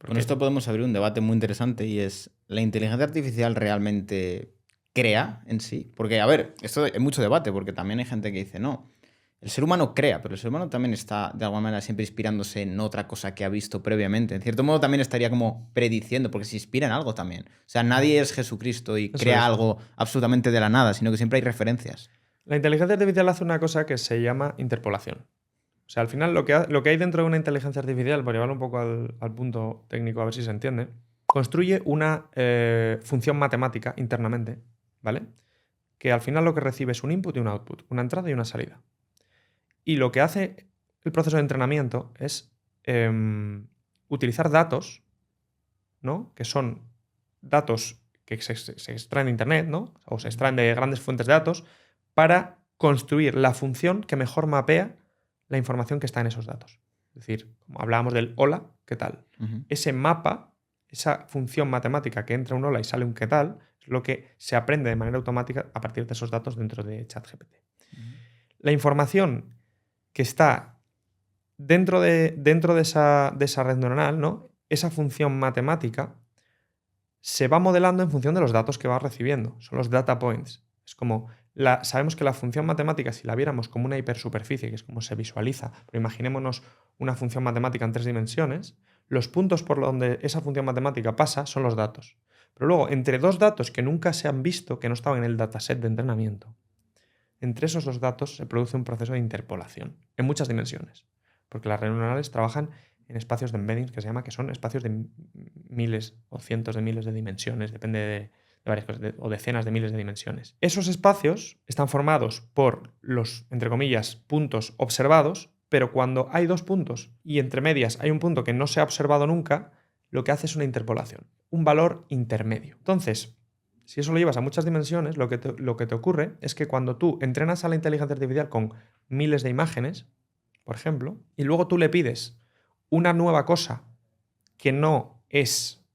Con esto podemos abrir un debate muy interesante y es, ¿la inteligencia artificial realmente crea en sí? Porque, a ver, esto hay mucho debate porque también hay gente que dice, no, el ser humano crea, pero el ser humano también está de alguna manera siempre inspirándose en otra cosa que ha visto previamente. En cierto modo también estaría como prediciendo, porque se inspira en algo también. O sea, nadie es Jesucristo y Eso crea es. algo absolutamente de la nada, sino que siempre hay referencias. La inteligencia artificial hace una cosa que se llama interpolación. O sea, al final lo que hay dentro de una inteligencia artificial, por llevarlo un poco al punto técnico, a ver si se entiende, construye una función matemática internamente, ¿vale? Que al final lo que recibe es un input y un output, una entrada y una salida. Y lo que hace el proceso de entrenamiento es utilizar datos, ¿no? Que son datos que se extraen de Internet, ¿no? O se extraen de grandes fuentes de datos, para construir la función que mejor mapea la información que está en esos datos. Es decir, como hablábamos del hola, ¿qué tal? Ujú. Ese mapa, esa función matemática que entra un hola y sale un qué tal, es lo que se aprende de manera automática a partir de esos datos dentro de ChatGPT. La información que está dentro de esa red neuronal, ¿no? Esa función matemática se va modelando en función de los datos que va recibiendo. Son los data points. Es como, sabemos que la función matemática, si la viéramos como una hipersuperficie, que es como se visualiza, pero imaginémonos una función matemática en 3 dimensiones, los puntos por donde esa función matemática pasa son los datos. Pero luego, entre dos datos que nunca se han visto, que no estaban en el dataset de entrenamiento, entre esos dos datos se produce un proceso de interpolación en muchas dimensiones. Porque las redes neuronales trabajan en espacios de embedding que se llama, que son espacios de miles o cientos de miles de dimensiones, depende de varias cosas, o decenas de miles de dimensiones. Esos espacios están formados por los, entre comillas, puntos observados, pero cuando hay dos puntos y entre medias hay un punto que no se ha observado nunca, lo que hace es una interpolación, un valor intermedio. Entonces, si eso lo llevas a muchas dimensiones, lo que te ocurre es que cuando tú entrenas a la inteligencia artificial con miles de imágenes, por ejemplo, y luego tú le pides una nueva cosa que no es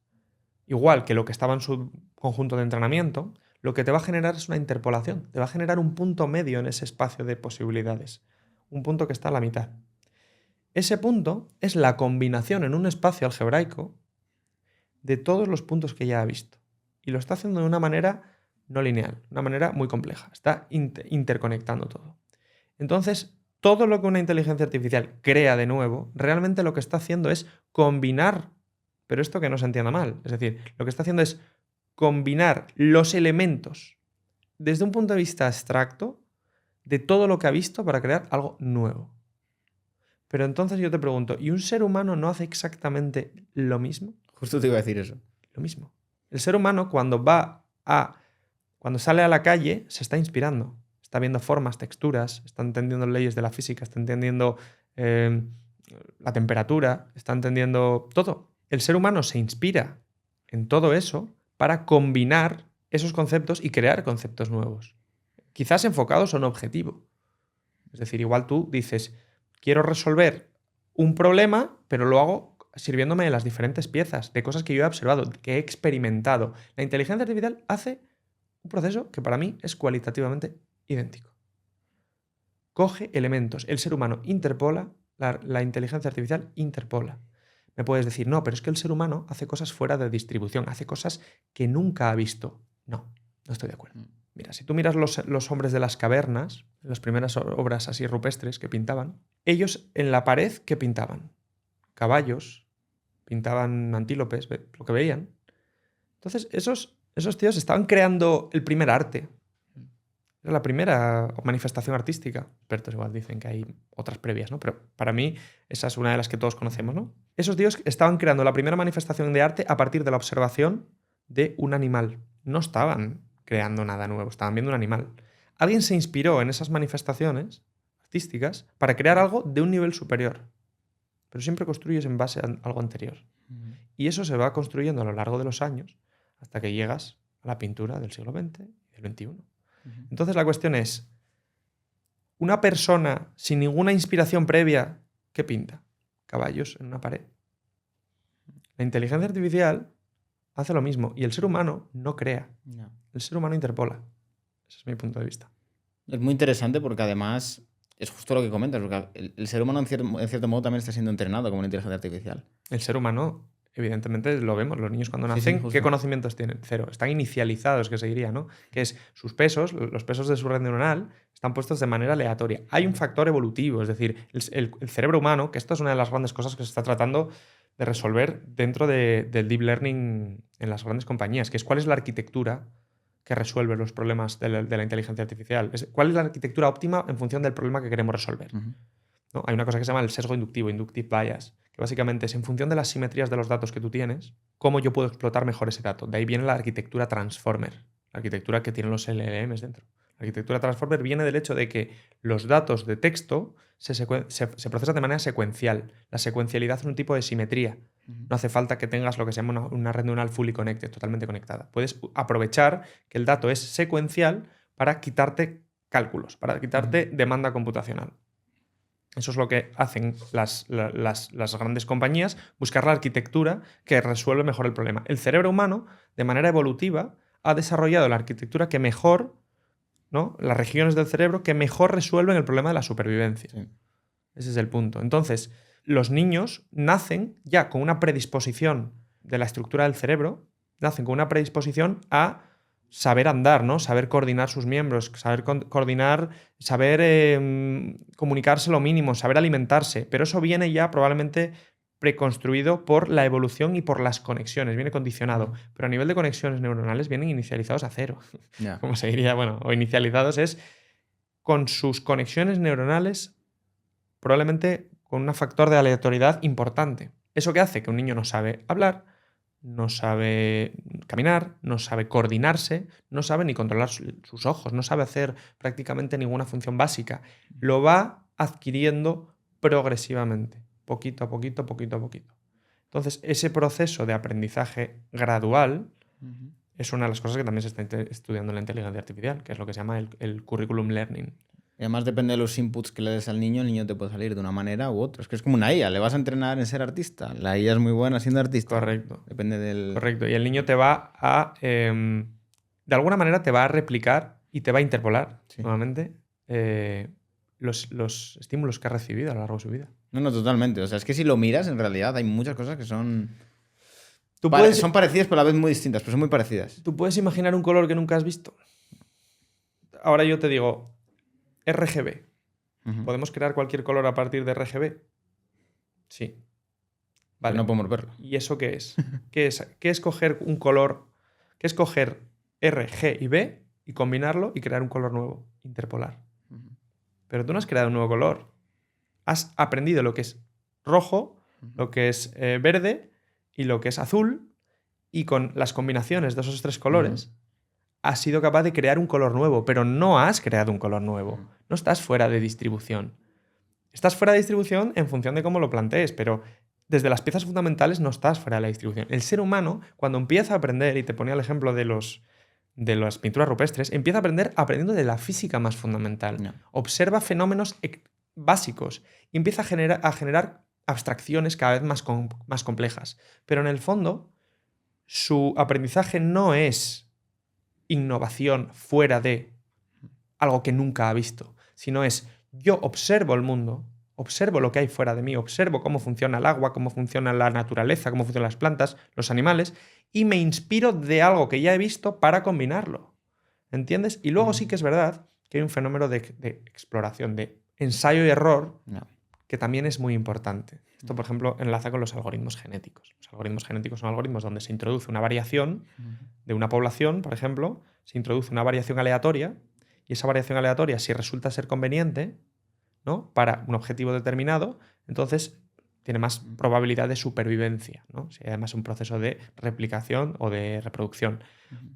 igual que lo que estaba en su conjunto de entrenamiento, lo que te va a generar es una interpolación, te va a generar un punto medio en ese espacio de posibilidades, un punto que está a la mitad. Ese punto es la combinación en un espacio algebraico de todos los puntos que ya ha visto. Y lo está haciendo de una manera no lineal, una manera muy compleja. Está interconectando todo. Entonces, todo lo que una inteligencia artificial crea de nuevo, realmente lo que está haciendo es combinar, pero esto que no se entienda mal, es decir, lo que está haciendo es combinar los elementos desde un punto de vista abstracto de todo lo que ha visto para crear algo nuevo. Pero entonces yo te pregunto, ¿y un ser humano no hace exactamente lo mismo? Justo te iba a decir eso. Lo mismo. El ser humano cuando sale a la calle se está inspirando, está viendo formas, texturas, está entendiendo leyes de la física, está entendiendo la temperatura, está entendiendo todo. El ser humano se inspira en todo eso para combinar esos conceptos y crear conceptos nuevos, quizás enfocados a un objetivo. Es decir, igual tú dices, quiero resolver un problema, pero lo hago sirviéndome de las diferentes piezas, de cosas que yo he observado, que he experimentado. La inteligencia artificial hace un proceso que para mí es cualitativamente idéntico. Coge elementos, el ser humano interpola, la inteligencia artificial interpola. Me puedes decir, no, pero es que el ser humano hace cosas fuera de distribución, hace cosas que nunca ha visto. No, no estoy de acuerdo. Mira, si tú miras los hombres de las cavernas, las primeras obras así rupestres que pintaban, ellos en la pared, ¿qué pintaban? Caballos, pintaban antílopes, lo que veían. Entonces, esos tíos estaban creando el primer arte. Era la primera manifestación artística. Expertos igual dicen que hay otras previas, ¿no? Pero para mí esa es una de las que todos conocemos, ¿no? Esos tíos estaban creando la primera manifestación de arte a partir de la observación de un animal. No estaban creando nada nuevo, estaban viendo un animal. Alguien se inspiró en esas manifestaciones artísticas para crear algo de un nivel superior. Pero siempre construyes en base a algo anterior. Y eso se va construyendo a lo largo de los años hasta que llegas a la pintura del siglo XX y del XXI. Entonces la cuestión es, una persona sin ninguna inspiración previa, ¿qué pinta? Caballos en una pared. La inteligencia artificial hace lo mismo y el ser humano no crea. No. El ser humano interpola. Ese es mi punto de vista. Es muy interesante porque además es justo lo que comentas, porque el ser humano en cierto modo también está siendo entrenado como una inteligencia artificial. El ser humano evidentemente lo vemos, los niños cuando Sí, sí, nacen, justo. ¿qué conocimientos tienen? Cero. Están inicializados, que se diría, ¿no? Que es sus pesos, los pesos de su red neuronal, están puestos de manera aleatoria. Hay un factor evolutivo, es decir, el cerebro humano, que esto es una de las grandes cosas que se está tratando de resolver dentro del deep learning en las grandes compañías, que es cuál es la arquitectura que resuelve los problemas de la inteligencia artificial. ¿Cuál es la arquitectura óptima en función del problema que queremos resolver? ¿No? Hay una cosa que se llama el sesgo inductivo, inductive bias, que básicamente es en función de las simetrías de los datos que tú tienes, cómo yo puedo explotar mejor ese dato. De ahí viene la arquitectura transformer, la arquitectura que tienen los LLMs dentro. La arquitectura transformer viene del hecho de que los datos de texto se procesan de manera secuencial. La secuencialidad es un tipo de simetría. No hace falta que tengas lo que se llama una red neuronal fully connected, totalmente conectada. Puedes aprovechar que el dato es secuencial para quitarte cálculos, para quitarte demanda computacional. Eso es lo que hacen las grandes compañías, buscar la arquitectura que resuelve mejor el problema. El cerebro humano, de manera evolutiva, ha desarrollado la arquitectura que mejor, ¿no? Las regiones del cerebro que mejor resuelven el problema de la supervivencia. Sí. Ese es el punto. Entonces, los niños nacen ya con una predisposición de la estructura del cerebro, nacen con una predisposición a saber andar, ¿no? Saber coordinar sus miembros, saber coordinar, saber comunicarse lo mínimo, saber alimentarse. Pero eso viene ya probablemente preconstruido por la evolución y por las conexiones, viene condicionado. Pero a nivel de conexiones neuronales vienen inicializados a cero. Ya. Como se diría, bueno, o inicializados es con sus conexiones neuronales probablemente con un factor de aleatoriedad importante. ¿Eso qué hace? Que un niño no sabe hablar, no sabe caminar, no sabe coordinarse, no sabe ni controlar sus ojos, no sabe hacer prácticamente ninguna función básica. Lo va adquiriendo progresivamente, poquito a poquito, poquito a poquito. Entonces, ese proceso de aprendizaje gradual es una de las cosas que también se está estudiando en la inteligencia artificial, que es lo que se llama el curriculum learning. Y además depende de los inputs que le des al niño te puede salir de una manera u otra. Es que es como una IA, le vas a entrenar en ser artista. La IA es muy buena siendo artista. Correcto. Depende del... Correcto. Y el niño te va a... de alguna manera te va a replicar y te va a interpolar, Sí. nuevamente, los estímulos que ha recibido a lo largo de su vida. No, totalmente. O sea, es que si lo miras, en realidad hay muchas cosas que son... Puedes, son parecidas, pero a la vez muy distintas, pero son muy parecidas. ¿Tú puedes imaginar un color que nunca has visto? Ahora yo te digo, RGB. ¿Podemos crear cualquier color a partir de RGB? Sí. Vale. Pero no podemos verlo. ¿Y eso qué es? ¿Qué es coger un color? ¿Qué es coger R, G y B y combinarlo y crear un color nuevo? Interpolar. Pero tú no has creado un nuevo color. Has aprendido lo que es rojo, lo que es verde y lo que es azul, y con las combinaciones de esos tres colores has sido capaz de crear un color nuevo, pero no has creado un color nuevo. No estás fuera de distribución. Estás fuera de distribución en función de cómo lo plantees, pero desde las piezas fundamentales no estás fuera de la distribución. El ser humano, cuando empieza a aprender, y te ponía el ejemplo de las pinturas rupestres, empieza a aprender aprendiendo de la física más fundamental. No. Observa fenómenos básicos y empieza a generar abstracciones cada vez más complejas. Pero en el fondo, su aprendizaje no es innovación fuera de algo que nunca ha visto, sino es yo observo el mundo, observo lo que hay fuera de mí, observo cómo funciona el agua, cómo funciona la naturaleza, cómo funcionan las plantas, los animales, y me inspiro de algo que ya he visto para combinarlo. ¿Entiendes? Y luego sí que es verdad que hay un fenómeno de exploración, de ensayo y error, que también es muy importante. Esto, por ejemplo, enlaza con los algoritmos genéticos. Los algoritmos genéticos son algoritmos donde se introduce una variación de una población, por ejemplo, se introduce una variación aleatoria, y esa variación aleatoria, si resulta ser conveniente, ¿no?, para un objetivo determinado, entonces tiene más probabilidad de supervivencia, ¿no? Si hay además un proceso de replicación o de reproducción.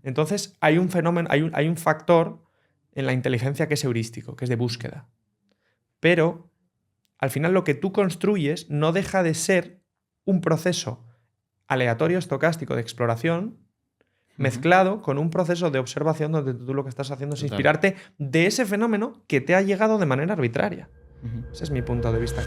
Entonces hay un fenómeno, hay un factor en la inteligencia que es heurístico, que es de búsqueda. Pero al final lo que tú construyes no deja de ser un proceso aleatorio estocástico de exploración mezclado con un proceso de observación donde tú lo que estás haciendo es inspirarte de ese fenómeno que te ha llegado de manera arbitraria. Ese es mi punto de vista.